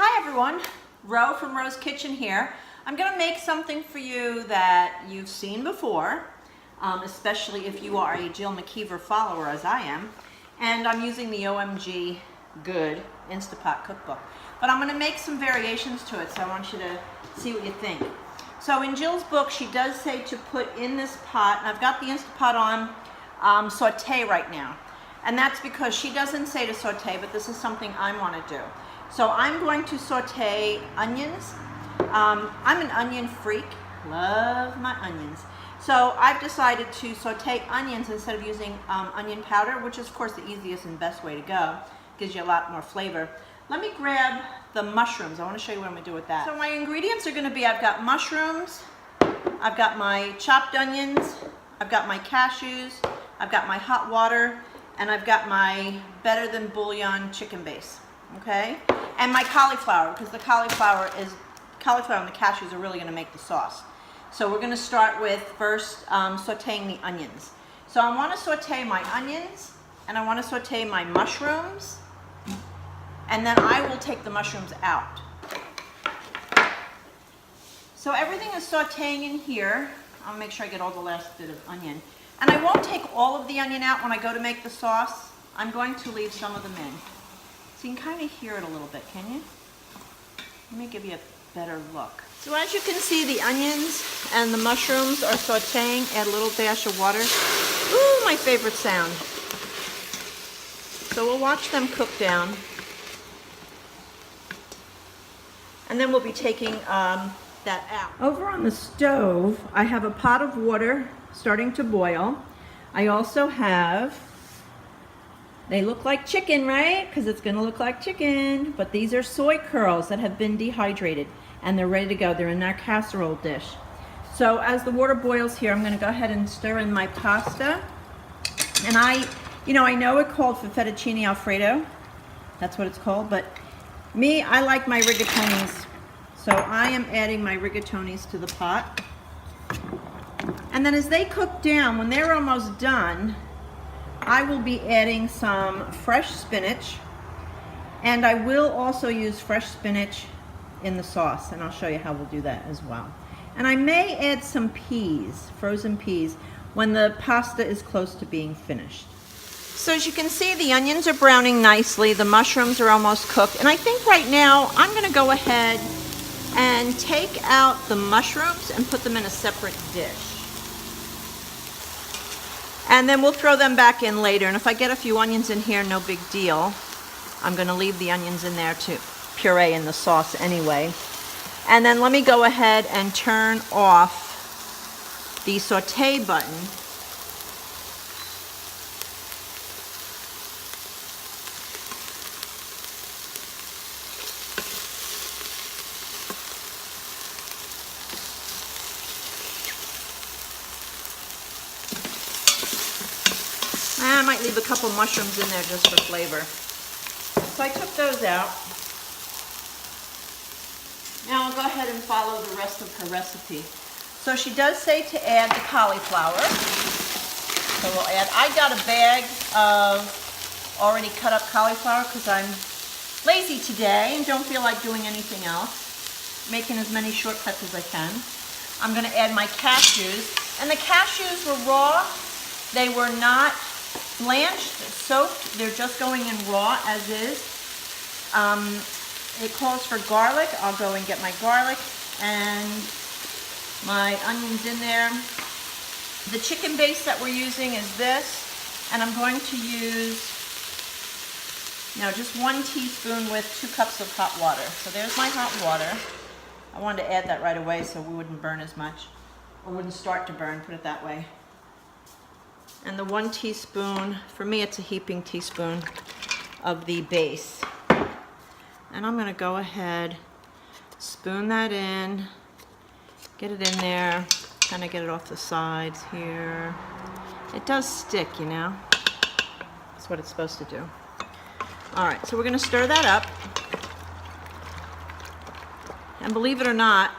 Hi everyone, Ro from Ro's Kitchen here. I'm going to make something for you that you've seen before, especially if you are a Jill McKeever follower as I am. And I'm using the OMG Good Instapot cookbook. But I'm going to make some variations to it, so I want you to see what you think. So in Jill's book, she does say to put in this pot, and I've got the Instapot on saute right now. And that's because she doesn't say to saute, but this is something I want to do. So I'm going to saute onions. I'm an onion freak, love my onions. So I've decided to saute onions instead of using onion powder, which is of course the easiest and best way to go. Gives you a lot more flavor. Let me grab the mushrooms. I want to show you what I'm going to do with that. So my ingredients are going to be, I've got mushrooms, I've got my chopped onions, I've got my cashews, I've got my hot water, and I've got my better than bouillon chicken base. Okay, and my cauliflower, because the cauliflower and the cashews are really going to make the sauce. So we're going to start with first sauteing the onions. So I want to saute my onions, and I want to saute my mushrooms, and then I will take the mushrooms out. So everything is sauteing in here. I'll make sure I get all the last bit of onion. And I won't take all of the onion out when I go to make the sauce. I'm going to leave some of them in. So you can kind of hear it a little bit, can you? Let me give you a better look. So as you can see, the onions and the mushrooms are sauteing. Add a little dash of water. Ooh, my favorite sound. So we'll watch them cook down. And then we'll be taking that out. Over on the stove, I have a pot of water starting to boil. I also have, they look like chicken, right? Because it's going to look like chicken. But these are soy curls that have been dehydrated. And they're ready to go. They're in our casserole dish. So as the water boils here, I'm going to go ahead and stir in my pasta. And I know it's called for fettuccine Alfredo. That's what it's called. But me, I like my rigatonis. So I am adding my rigatonis to the pot. And then as they cook down, when they're almost done, I will be adding some fresh spinach, and I will also use fresh spinach in the sauce, and I'll show you how we'll do that as well. And I may add some peas, frozen peas, when the pasta is close to being finished. So as you can see, the onions are browning nicely, the mushrooms are almost cooked, and I think right now I'm going to go ahead and take out the mushrooms and put them in a separate dish. And then we'll throw them back in later. And if I get a few onions in here, no big deal. I'm going to leave the onions in there to puree in the sauce anyway. And then let me go ahead and turn off the saute button. I might leave a couple mushrooms in there just for flavor. So I took those out. Now I'll go ahead and follow the rest of her recipe. So she does say to add the cauliflower. So we'll add, I got a bag of already cut up cauliflower because I'm lazy today and don't feel like doing anything else. Making as many shortcuts as I can. I'm going to add my cashews. And the cashews were raw. They were not blanched, soaked. They're just going in raw as is. It calls for garlic. I'll go and get my garlic and my onions in there. The chicken base that we're using is this, and I'm going to use just 1 teaspoon with 2 cups of hot water. So there's my hot water. I wanted to add that right away so we wouldn't burn as much, or wouldn't start to burn, put it that way. And the 1 teaspoon, for me it's a heaping teaspoon, of the base. And I'm going to go ahead, spoon that in, get it in there, kind of get it off the sides here. It does stick, you know. That's what it's supposed to do. Alright, so we're going to stir that up. And believe it or not,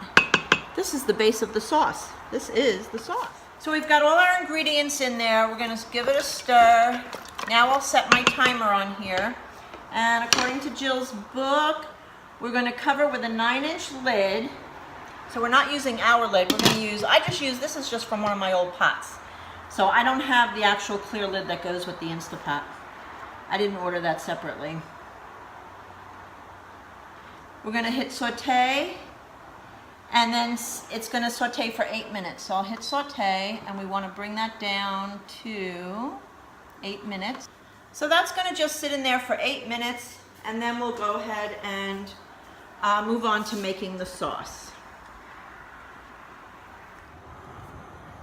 this is the base of the sauce. This is the sauce. So we've got all our ingredients in there. We're going to give it a stir. Now I'll set my timer on here. And according to Jill's book, We're going to cover with a 9-inch lid. So we're not using our lid. We're going to use, this is just from one of my old pots. So I don't have the actual clear lid that goes with the Instapot. I didn't order that separately. We're going to hit saute, and then it's going to saute for 8 minutes. So I'll hit saute, and we want to bring that down to 8 minutes. So that's going to just sit in there for 8 minutes, and then we'll go ahead and move on to making the sauce.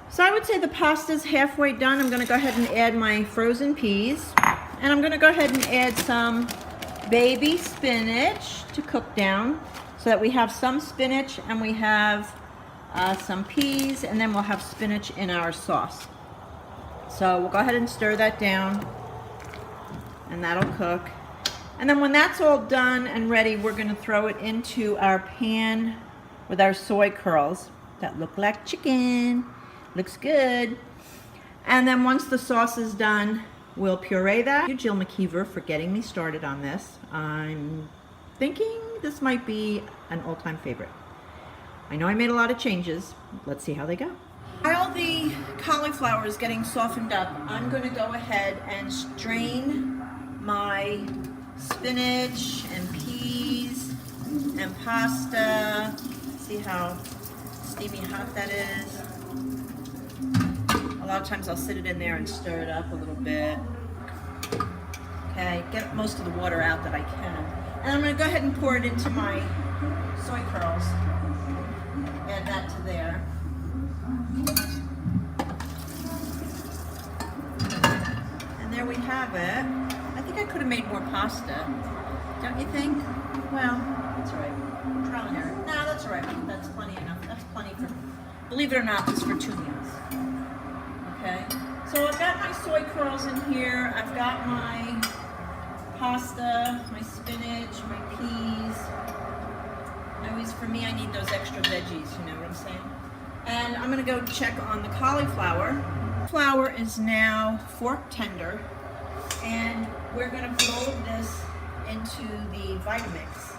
So I would say the pasta's halfway done. I'm going to go ahead and add my frozen peas, and I'm going to go ahead and add some baby spinach to cook down so that we have some spinach and we have some peas, and then we'll have spinach in our sauce. So we'll go ahead and stir that down, and that'll cook. And then when that's all done and ready, we're going to throw it into our pan with our soy curls that look like chicken. Looks good. And then once the sauce is done, we'll puree that. Thank you, Jill McKeever, for getting me started on this. I'm thinking this might be an all-time favorite. I know I made a lot of changes. Let's see how they go. While the cauliflower is getting softened up, I'm going to go ahead and strain my spinach and peas and pasta. See how steamy hot that is? A lot of times I'll sit it in there and stir it up a little bit. Okay, get most of the water out that I can. And I'm going to go ahead and pour it into my soy curls. Add that to there. And there we have it. I think I could have made more pasta. Don't you think? Well, that's all right. Trial and error. No, that's all right. That's plenty enough. That's plenty for, believe it or not, just for 2 meals. Okay. So I've got my soy curls in here. I've got my pasta, my spinach, my peas. Always, for me, I need those extra veggies, you know what I'm saying? And I'm going to go check on the cauliflower. Flour is now fork tender, and we're going to put all of this into the Vitamix.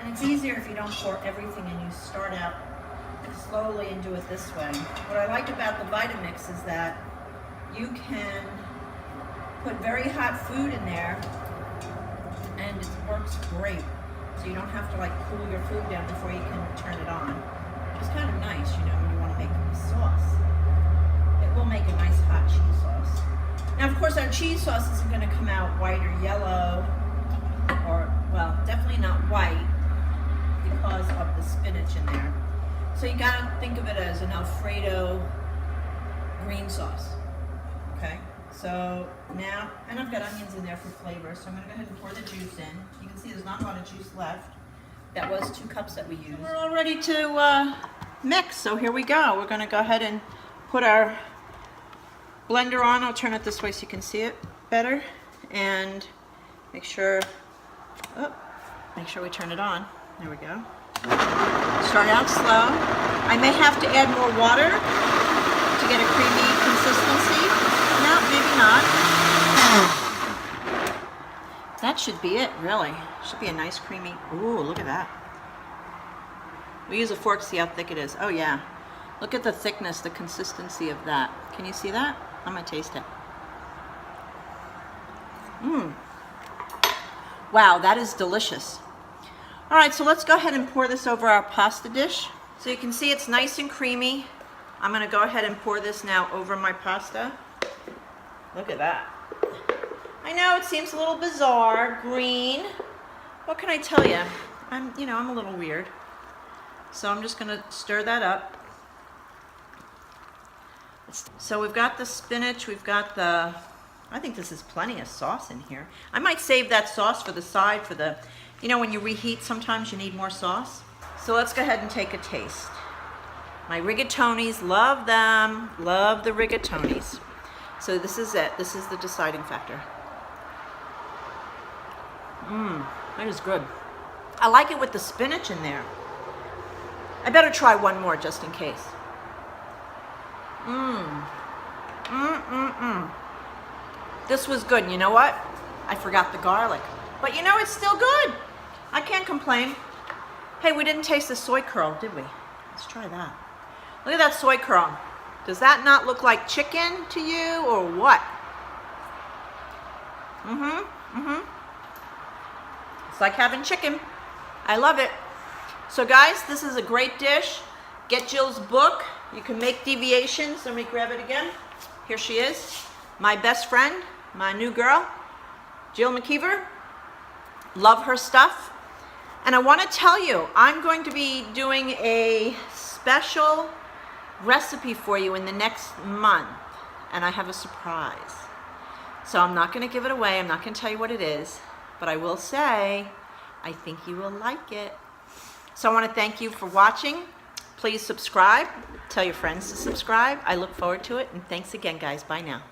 And it's easier if you don't pour everything and you start out slowly and do it this way. What I like about the Vitamix is that you can put very hot food in there and it works great. So you don't have to like cool your food down before you can turn it on. It's kind of nice, you know, when you want to make a sauce. It will make a nice hot cheese sauce. Now, of course, our cheese sauce isn't going to come out white or yellow, or, well, definitely not white because of the spinach in there. So you got to think of it as an Alfredo green sauce. Okay? So now, and I've got onions in there for flavor, so I'm going to go ahead and pour the juice in. You can see there's not a lot of juice left. That was 2 cups that we used. We're all ready to mix, so here we go. We're going to go ahead and put our blender on. I'll turn it this way so you can see it better. And make sure we turn it on. There we go. Start out slow. I may have to add more water to get a creamy consistency. No, maybe not. That should be it, really. Should be a nice creamy, ooh, look at that. We use a fork to see how thick it is. Oh yeah. Look at the thickness, the consistency of that. Can you see that? I'm gonna taste it. Wow, that is delicious. All right, so let's go ahead and pour this over our pasta dish. So you can see it's nice and creamy. I'm gonna go ahead and pour this now over my pasta. Look at that. I know it seems a little bizarre, green. What can I tell you? I'm a little weird. So I'm just gonna stir that up. So we've got the spinach, we've got I think this is plenty of sauce in here. I might save that sauce for the side for the, when you reheat, sometimes you need more sauce. So let's go ahead and take a taste. My rigatonis, love them. Love the rigatonis. So this is it. This is the deciding factor. That is good. I like it with the spinach in there. I better try one more just in case. This was good. You know what? I forgot the garlic. But it's still good. I can't complain. Hey, we didn't taste the soy curl, did we? Let's try that. Look at that soy curl. Does that not look like chicken to you or what? It's like having chicken. I love it. So guys, this is a great dish. Get Jill's book. You can make deviations. Let me grab it again. Here she is. My best friend, my new girl, Jill McKeever. Love her stuff. And I want to tell you, I'm going to be doing a special recipe for you in the next month. And I have a surprise. So I'm not going to give it away. I'm not going to tell you what it is. But I will say, I think you will like it. So I want to thank you for watching. Please subscribe. Tell your friends to subscribe. I look forward to it. And thanks again, guys. Bye now.